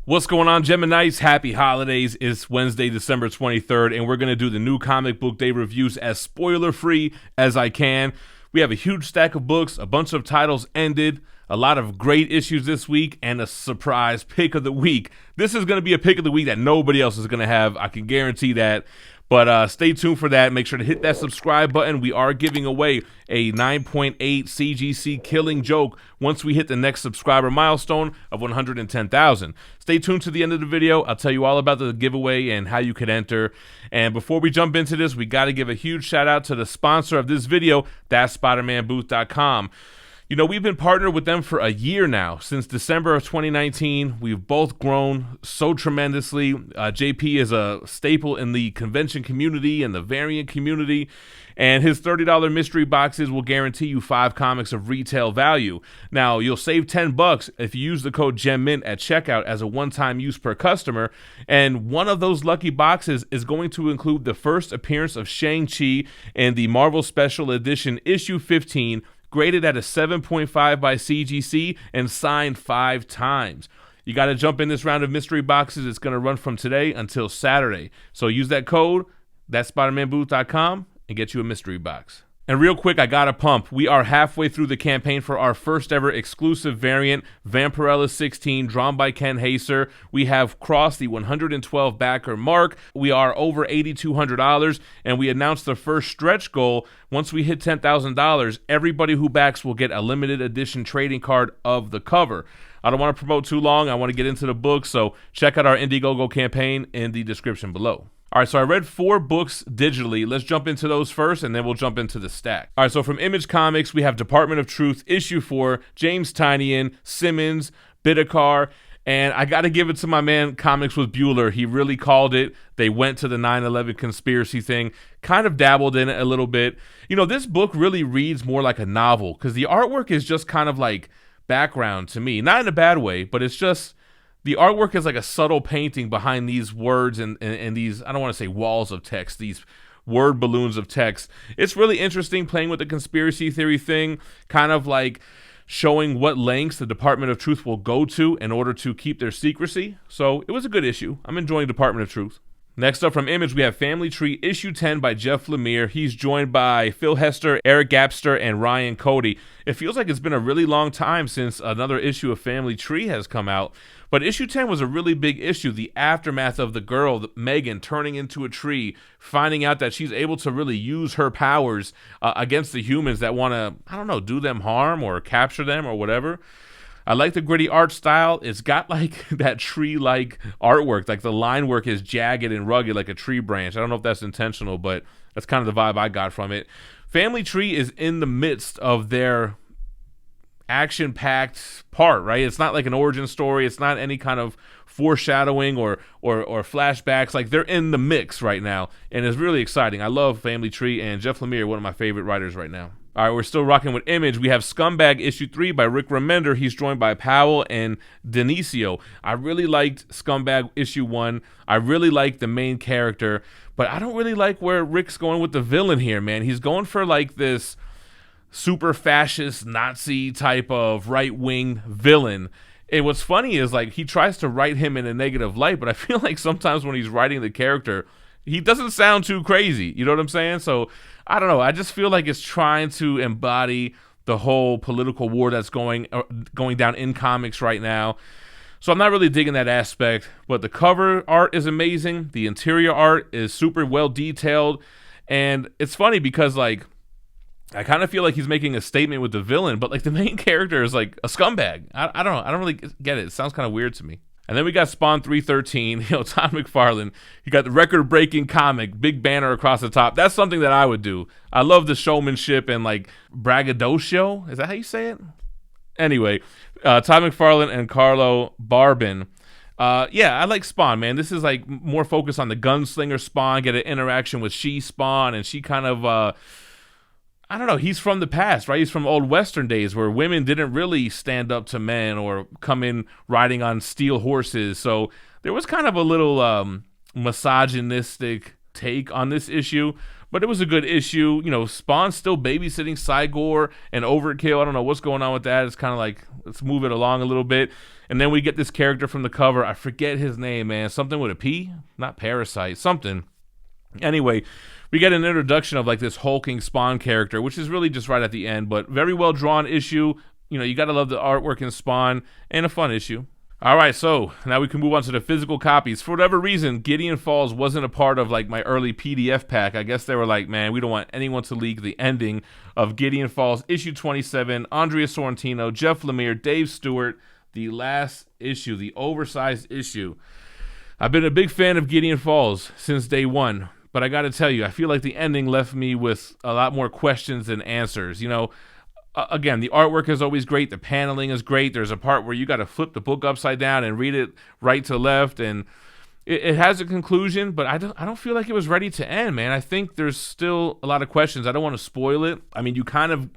What's going on, Geminites? Happy holidays. It's Wednesday, December 23rd, and we're going to do the new comic book day reviews as spoiler-free as I can. We have a huge stack of books, a bunch of titles ended, a lot of great issues this week, and a surprise pick of the week. This is going to be a pick of the week that nobody else is going to have. I can guarantee that. But stay tuned for that. Make sure to hit that subscribe button. We are giving away a 9.8 CGC Killing Joke once we hit the next subscriber milestone of 110,000. Stay tuned to the end of the video. I'll tell you all about the giveaway and how you could enter. And before we jump into this, we got to give a huge shout out to the sponsor of this video, that's SpidermanBooth.com. You know, we've been partnered with them for a year now. Since December of 2019, we've both grown so tremendously. JP is a staple in the convention community and the variant community, and his $30 mystery boxes will guarantee you 5 comics of retail value. Now, you'll save $10 if you use the code GemMint at checkout as a one-time use per customer, and one of those lucky boxes is going to include the first appearance of Shang-Chi in the Marvel Special Edition issue 15, graded at a 7.5 by CGC and signed 5 times. You got to jump in this round of mystery boxes. It's going to run from today until Saturday. So use that code, that's SpidermanBooth.com, and get you a mystery box. And real quick, I got a pump. We are halfway through the campaign for our first ever exclusive variant, Vampirella 16, drawn by Ken Haser. We have crossed the 112 backer mark. We are over $8,200, and we announced the first stretch goal. Once we hit $10,000, everybody who backs will get a limited edition trading card of the cover. I don't want to promote too long. I want to get into the book, so check out our Indiegogo campaign in the description below. All right, so I read 4 books digitally. Let's jump into those first, and then we'll jump into the stack. All right, so from Image Comics, we have Department of Truth, issue 4, James Tynion, Simmons, Bidikar, and I got to give it to my man, Comics with Bueller. He really called it. They went to the 9/11 conspiracy thing, kind of dabbled in it a little bit. You know, this book really reads more like a novel, because the artwork is just kind of like background to me. Not in a bad way, but it's just... the artwork is like a subtle painting behind these words and these, I don't want to say walls of text, these word balloons of text. It's really interesting playing with the conspiracy theory thing, kind of like showing what lengths the Department of Truth will go to in order to keep their secrecy. So it was a good issue. I'm enjoying Department of Truth. Next up from Image, we have Family Tree, issue 10 by Jeff Lemire. He's joined by Phil Hester, Eric Gapster, and Ryan Cody. It feels like it's been a really long time since another issue of Family Tree has come out. But issue 10 was a really big issue. The aftermath of the girl, Megan, turning into a tree, finding out that she's able to really use her powers against the humans that want to, I don't know, do them harm or capture them or whatever. I like the gritty art style. It's got like that tree-like artwork. Like the line work is jagged and rugged like a tree branch. I don't know if that's intentional, but that's kind of the vibe I got from it. Family Tree is in the midst of their action-packed part, right? It's not like an origin story. It's not any kind of foreshadowing or flashbacks. Like, they're in the mix right now, and it's really exciting. I love Family Tree, and Jeff Lemire, one of my favorite writers right now. All right, we're still rocking with Image. We have Scumbag issue 3 by Rick Remender. He's joined by Powell and Denisio. I really liked Scumbag issue 1. I really liked the main character, but I don't really like where Rick's going with the villain here, man. He's going for like this super fascist Nazi type of right-wing villain. And what's funny is like he tries to write him in a negative light, but I feel like sometimes when he's writing the character, he doesn't sound too crazy. You know what I'm saying? So I don't know. I just feel like it's trying to embody the whole political war that's going down in comics right now. So I'm not really digging that aspect, but the cover art is amazing. The interior art is super well detailed. And it's funny because like I kind of feel like he's making a statement with the villain, but like the main character is like a scumbag. I don't know. I don't really get it. It sounds kind of weird to me. And then we got Spawn 313, Todd McFarlane. You got the record-breaking comic, big banner across the top. That's something that I would do. I love the showmanship and like braggadocio. Is that how you say it? Anyway, Todd McFarlane and Carlo Barbin. Yeah, I like Spawn, man. This is like more focused on the gunslinger Spawn, get an interaction with she Spawn, and she kind of I don't know, he's from the past, right? He's from old Western days where women didn't really stand up to men or come in riding on steel horses. So there was kind of a little misogynistic take on this issue. But it was a good issue. You know, Spawn's still babysitting Cygor and Overkill. I don't know what's going on with that. It's kind of like, let's move it along a little bit. And then we get this character from the cover. I forget his name, man. Something with a P? Not Parasite. Something. Anyway, we get an introduction of like this hulking Spawn character, which is really just right at the end, but very well drawn issue. You know, you got to love the artwork in Spawn, and a fun issue. All right, so now we can move on to the physical copies. For whatever reason, Gideon Falls wasn't a part of like my early PDF pack. I guess they were like, man, we don't want anyone to leak the ending of Gideon Falls issue 27. Andrea Sorrentino, Jeff Lemire, Dave Stewart, the last issue, the oversized issue. I've been a big fan of Gideon Falls since day one, but I got to tell you, I feel like the ending left me with a lot more questions than answers. You know, again, the artwork is always great. The paneling is great. There's a part where you got to flip the book upside down and read it right to left, and it has a conclusion, but I don't feel like it was ready to end, man. I think there's still a lot of questions. I don't want to spoil it. I mean, you kind of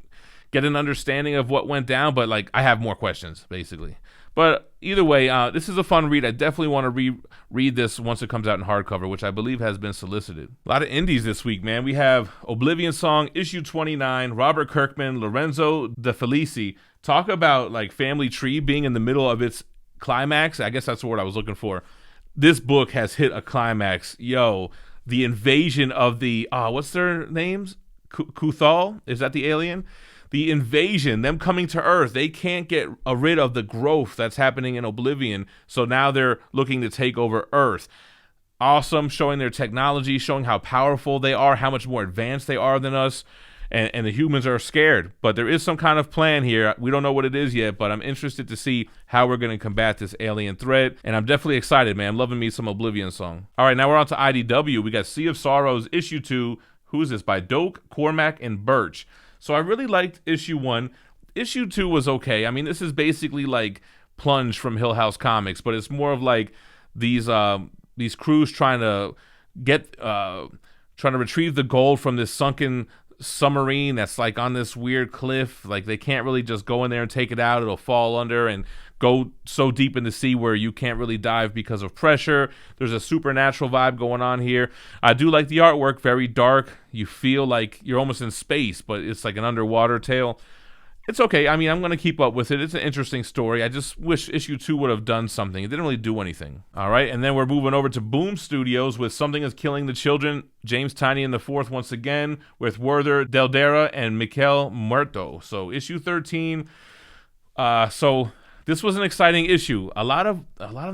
get an understanding of what went down, but like I have more questions, basically. But either way, this is a fun read. I definitely want to read this once it comes out in hardcover, which I believe has been solicited. A lot of indies this week, man. We have Oblivion Song, issue 29, Robert Kirkman, Lorenzo De Felici. Talk about like Family Tree being in the middle of its climax. I guess that's the word I was looking for. This book has hit a climax. Yo, the invasion of the, what's their names? Kuthal? Is that the alien? The invasion, them coming to Earth, they can't get rid of the growth that's happening in Oblivion, so now they're looking to take over Earth. Awesome, showing their technology, showing how powerful they are, how much more advanced they are than us, and the humans are scared. But there is some kind of plan here. We don't know what it is yet, but I'm interested to see how we're going to combat this alien threat, and I'm definitely excited, man. I'm loving me some Oblivion Song. All right, now we're on to IDW. We got Sea of Sorrows, issue 2. Who is this? By Doak, Cormac, and Birch. So I really liked issue 1. Issue 2 was okay. I mean, this is basically like Plunge from Hill House Comics, but it's more of like these crews trying to retrieve the gold from this sunken submarine that's like on this weird cliff. Like they can't really just go in there and take it out. It'll fall under and go so deep in the sea where you can't really dive because of pressure. There's a supernatural vibe going on here. I do like the artwork, very dark. You feel like you're almost in space, but it's like an underwater tale. It's okay. I mean, I'm going to keep up with it. It's an interesting story. I just wish issue 2 would have done something. It didn't really do anything. All right, and then we're moving over to Boom Studios with Something is Killing the Children. James Tynion in the 4th once again with Werther Dell'Edera and Mikel Muerto. So issue 13. So this was an exciting issue. A lot of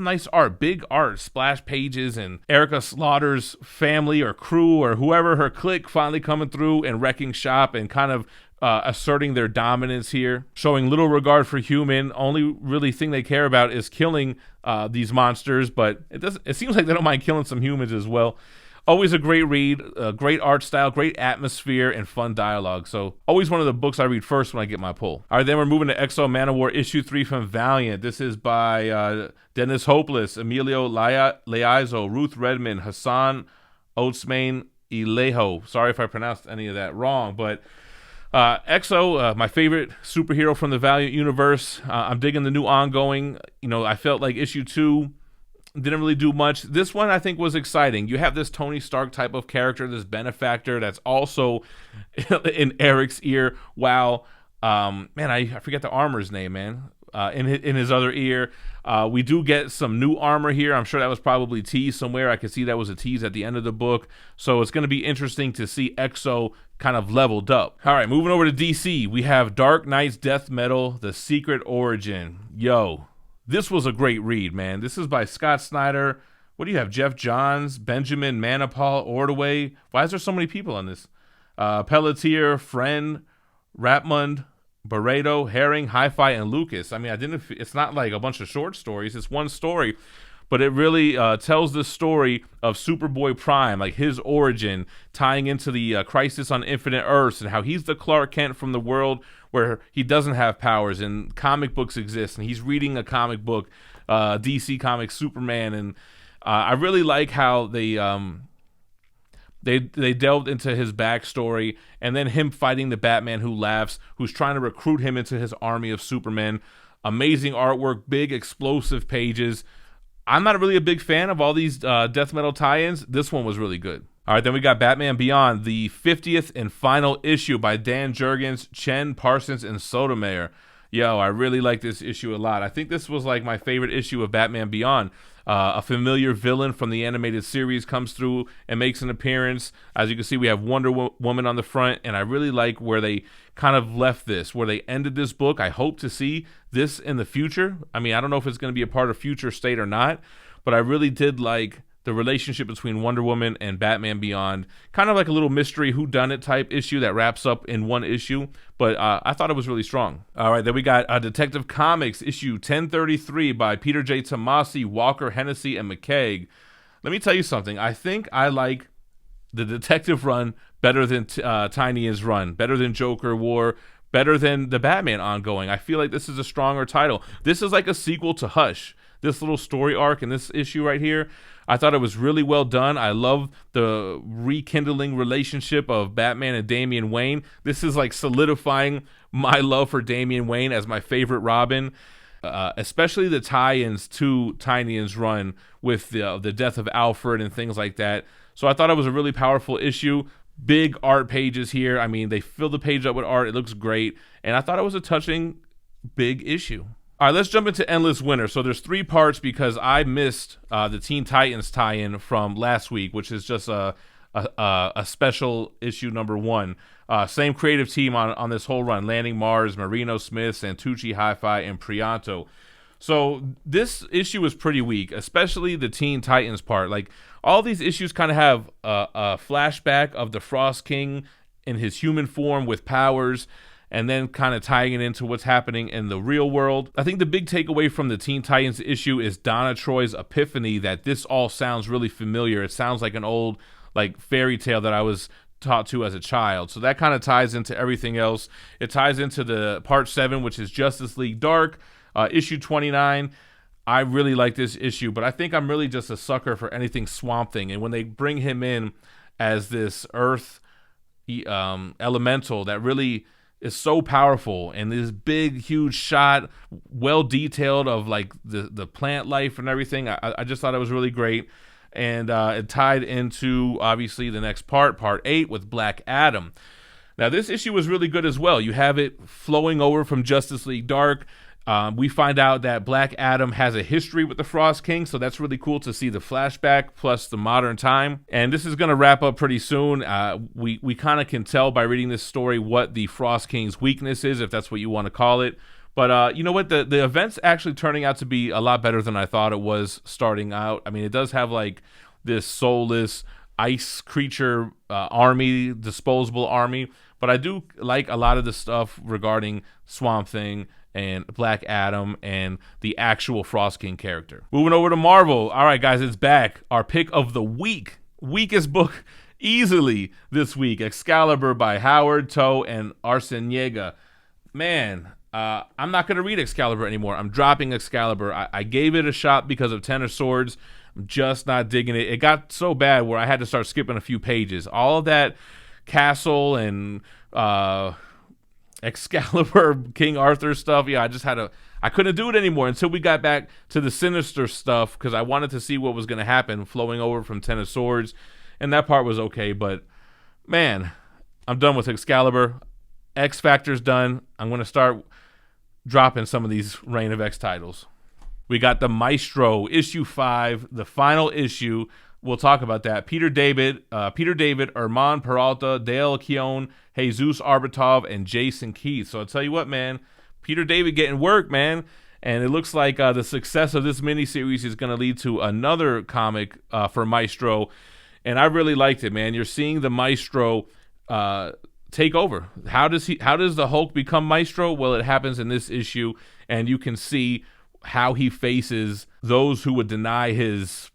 nice art, big art, splash pages, and Erica Slaughter's family or crew or whoever, her clique, finally coming through and wrecking shop and kind of asserting their dominance here, showing little regard for human. Only really thing they care about is killing these monsters, but it seems like they don't mind killing some humans as well. Always a great read, great art style, great atmosphere, and fun dialogue. So always one of the books I read first when I get my pull. All right, then we're moving to Exo Manowar issue 3 from Valiant. This is by Dennis Hopeless, Emilio Leaizo, Ruth Redmond, Hassan Oatsmain Ilejo. Sorry if I pronounced any of that wrong, but Exo, my favorite superhero from the Valiant universe. I'm digging the new ongoing. You know, I felt like issue 2 didn't really do much. This one I think was exciting. You have this Tony Stark type of character, this benefactor that's also in Eric's ear. Wow. Man, I forget the armor's name, man. In his other ear. We do get some new armor here. I'm sure that was probably teased somewhere. I could see that was a tease at the end of the book. So it's going to be interesting to see Exo kind of leveled up. All right, moving over to DC. We have Dark Knight's Death Metal, The Secret Origin. Yo, this was a great read, man. This is by Scott Snyder. What do you have? Jeff Johns, Benjamin Manapal, Ordway. Why is there so many people on this? Pelletier, Friend, Rapmund, Barreto, Herring, Hi-Fi, and Lucas. I mean, it's not like a bunch of short stories. It's one story, but it really tells the story of Superboy Prime, like his origin, tying into the Crisis on Infinite Earths and how he's the Clark Kent from the world where he doesn't have powers and comic books exist, and he's reading a comic book, DC Comics Superman, and I really like how they delved into his backstory, and then him fighting the Batman Who Laughs, who's trying to recruit him into his army of Supermen. Amazing artwork, big explosive pages. I'm not really a big fan of all these death metal tie-ins. This one was really good. All right, then we got Batman Beyond, the 50th and final issue by Dan Jurgens, Chen, Parsons, and Sotomayor. Yo, I really like this issue a lot. I think this was like my favorite issue of Batman Beyond. A familiar villain from the animated series comes through and makes an appearance. As you can see, we have Wonder Woman on the front, and I really like where they kind of left this, where they ended this book. I hope to see this in the future. I mean, I don't know if it's going to be a part of Future State or not, but I really did like the relationship between Wonder Woman and Batman Beyond. Kind of like a little mystery whodunit type issue that wraps up in one issue, but I thought it was really strong. All right, then we got Detective Comics issue 1033 by Peter J. Tomasi, Walker, Hennessy, and McCaig. Let me tell you something. I think I like the Detective run better than Tiny's run, better than Joker War, better than the Batman ongoing. I feel like this is a stronger title. This is like a sequel to Hush. This little story arc in this issue right here, I thought it was really well done. I love the rekindling relationship of Batman and Damian Wayne. This is like solidifying my love for Damian Wayne as my favorite Robin, especially the tie-ins to Tynion's run with the death of Alfred and things like that. So I thought it was a really powerful issue. Big art pages here. I mean, they fill the page up with art. It looks great. And I thought it was a touching, big issue. All right, let's jump into Endless Winter. So there's 3 parts because I missed the Teen Titans tie-in from last week, which is just a special issue number 1. Same creative team on this whole run: Landing Mars, Marino Smith, Santucci, Hi-Fi, and Prianto. So this issue was pretty weak, especially the Teen Titans part. Like, all these issues kind of have a flashback of the Frost King in his human form with powers, and then kind of tying it into what's happening in the real world. I think the big takeaway from the Teen Titans issue is Donna Troy's epiphany that this all sounds really familiar. It sounds like an old like fairy tale that I was taught to as a child. So that kind of ties into everything else. It ties into the part 7, which is Justice League Dark, issue 29. I really like this issue, but I think I'm really just a sucker for anything Swamp Thing. And when they bring him in as this Earth elemental that really is so powerful, and this big huge shot, well detailed of like the plant life and everything, I just thought it was really great. And it tied into obviously the next part 8, with Black Adam. Now this issue was really good as well. You have it flowing over from Justice League Dark. We find out that Black Adam has a history with the Frost King, so that's really cool to see the flashback plus the modern time. And this is going to wrap up pretty soon. We kind of can tell by reading this story what the Frost King's weakness is, if that's what you want to call it. But you know what? The event's actually turning out to be a lot better than I thought it was starting out. I mean, it does have like this soulless ice creature army, disposable army. But I do like a lot of the stuff regarding Swamp Thing and Black Adam and the actual Frost King character. Moving over to Marvel. All right, guys, it's back. Our pick of the week. Weakest book easily this week. Excalibur by Howard, Toe, and Arciniega. Man, I'm not going to read Excalibur anymore. I'm dropping Excalibur. I gave it a shot because of Ten of Swords. I'm just not digging it. It got so bad where I had to start skipping a few pages. All of that Castle and Excalibur, King Arthur stuff, yeah, I couldn't do it anymore until we got back to the Sinister stuff, because I wanted to see what was going to happen flowing over from Ten of Swords, and that part was okay, but man, I'm done with Excalibur. X Factor's done. I'm going to start dropping some of these Reign of X titles. We got the Maestro, issue 5, the final issue. We'll talk about that. Peter David, Herman Peralta, Dale Keown, Jesus Arbatov, and Jason Keith. So I'll tell you what, man, Peter David getting work, man. And it looks like the success of this miniseries is going to lead to another comic for Maestro. And I really liked it, man. You're seeing the Maestro take over. How does the Hulk become Maestro? Well, it happens in this issue, and you can see how he faces those who would deny his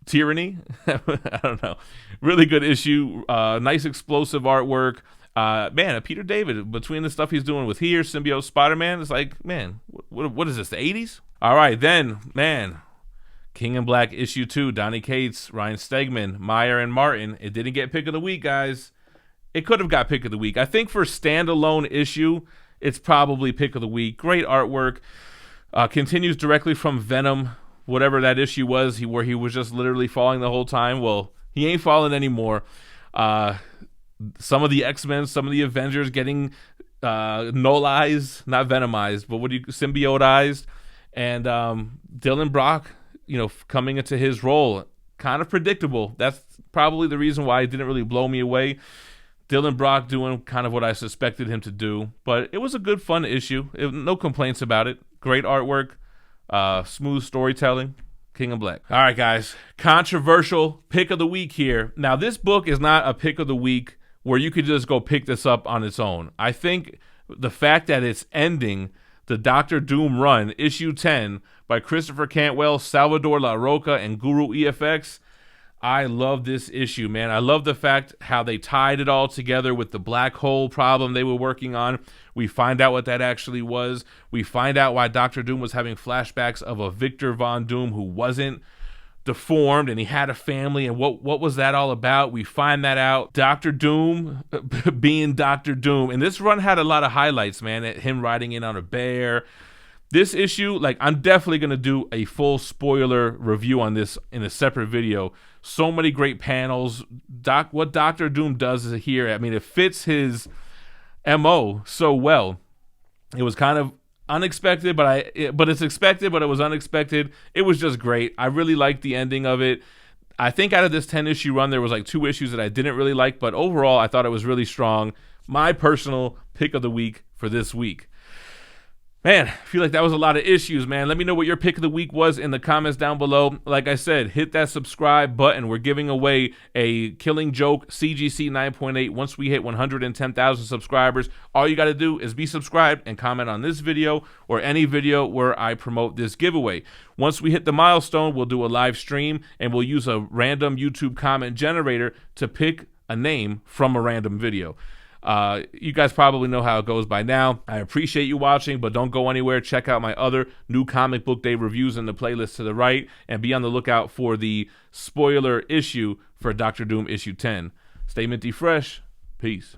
tyranny. I don't know. Really good issue. Nice explosive artwork. Man, Peter David, between the stuff he's doing with here, Symbiote Spider-Man, it's like, man, what is this, the 80s? All right, then, man, King in Black issue 2, Donny Cates, Ryan Stegman, Meyer, and Martin. It didn't get pick of the week, guys. It could have got pick of the week. I think for standalone issue, it's probably pick of the week. Great artwork. Continues directly from Venom, whatever that issue was, where he was just literally falling the whole time. Well, He ain't falling anymore. Some of the X-Men, some of the Avengers getting nullized, not venomized, but symbioteized. And Dylan Brock, coming into his role, kind of predictable. That's probably the reason why it didn't really blow me away. Dylan Brock doing kind of what I suspected him to do. But it was a good, fun issue. No complaints about it. Great artwork, smooth storytelling. King of Black. All right, guys. Controversial pick of the week here. Now, this book is not a pick of the week where you could just go pick this up on its own. I think the fact that it's ending the Doctor Doom run, issue 10, by Christopher Cantwell, Salvador La Roca, and Guru EFX, I love this issue, man. I love the fact how they tied it all together with the black hole problem they were working on. We find out what that actually was. We find out why Doctor Doom was having flashbacks of a Victor Von Doom who wasn't deformed and he had a family, and what was that all about? We find that out. Doctor Doom being Doctor Doom. And this run had a lot of highlights, man. Him riding in on a bear. This issue, I'm definitely going to do a full spoiler review on this in a separate video. So many great panels. What Doctor Doom does here, it fits his MO so well. It was kind of unexpected, but it's expected, but it was unexpected. It was just great. I really liked the ending of it. I think out of this 10-issue run, there was 2 issues that I didn't really like, but overall, I thought it was really strong. My personal pick of the week for this week. Man, I feel like that was a lot of issues, man. Let me know what your pick of the week was in the comments down below. Like I said, hit that subscribe button. We're giving away a Killing Joke CGC 9.8 once we hit 110,000 subscribers. All you got to do is be subscribed and comment on this video or any video where I promote this giveaway. Once we hit the milestone, we'll do a live stream and we'll use a random YouTube comment generator to pick a name from a random video. You guys probably know how it goes by now. I appreciate you watching, but don't go anywhere. Check out my other new comic book day reviews in the playlist to the right, and be on the lookout for the spoiler issue for Doctor Doom issue 10. Stay minty fresh. Peace.